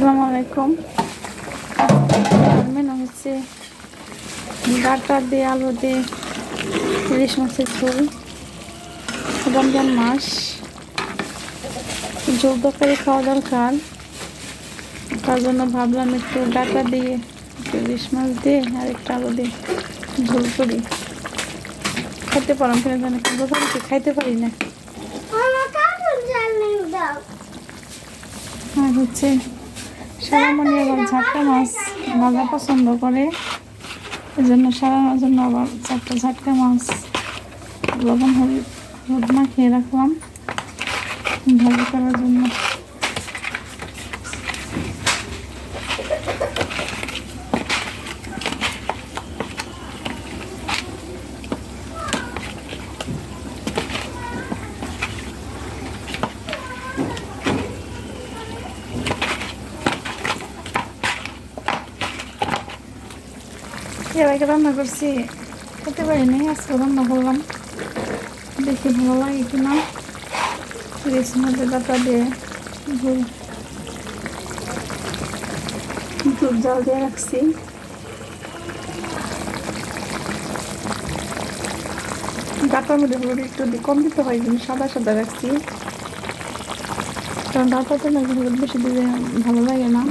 আসসালামু আলাইকুম। মেনু হচ্ছে ডাটা দিয়ে আলু দিয়ে ইলিশ মাছের ঝোল। রমজান মাস, ঝোল তরকারি খাওয়া দরকার, তার জন্য ভাবলাম একটু ডাটা দিয়ে একটু ইলিশ মাছ দিয়ে আর একটু আলু দিয়ে ঝোল করি। খাইতে পারাম কিনা জানি, কিন্তু খাইতে পারি না। আর হচ্ছে সারামণি আবার ঝাটকা মাছ ভাজা পছন্দ করে, এই জন্য সারানোর জন্য আবার 4টা ঝাটকা মাছ লবণ হলুদ মাখিয়ে রাখলাম ভাজি করার জন্য। এর আগে রান্না করছি, খেতে পারিনি, আজকে রান্না করলাম, দেখি ভালো লাগে কিনা। ইলিশ মাছের ডাটা দিয়ে ঝোল, দুধ জাল দিয়ে রাখছি। ডাটার মধ্যে হলুদ একটু কম দিতে হয়, কিন্তু সাদা সাদা রাখছি, কারণ ডাটাতে নাকি হলুদ বেশি দিলে ভালো লাগে না।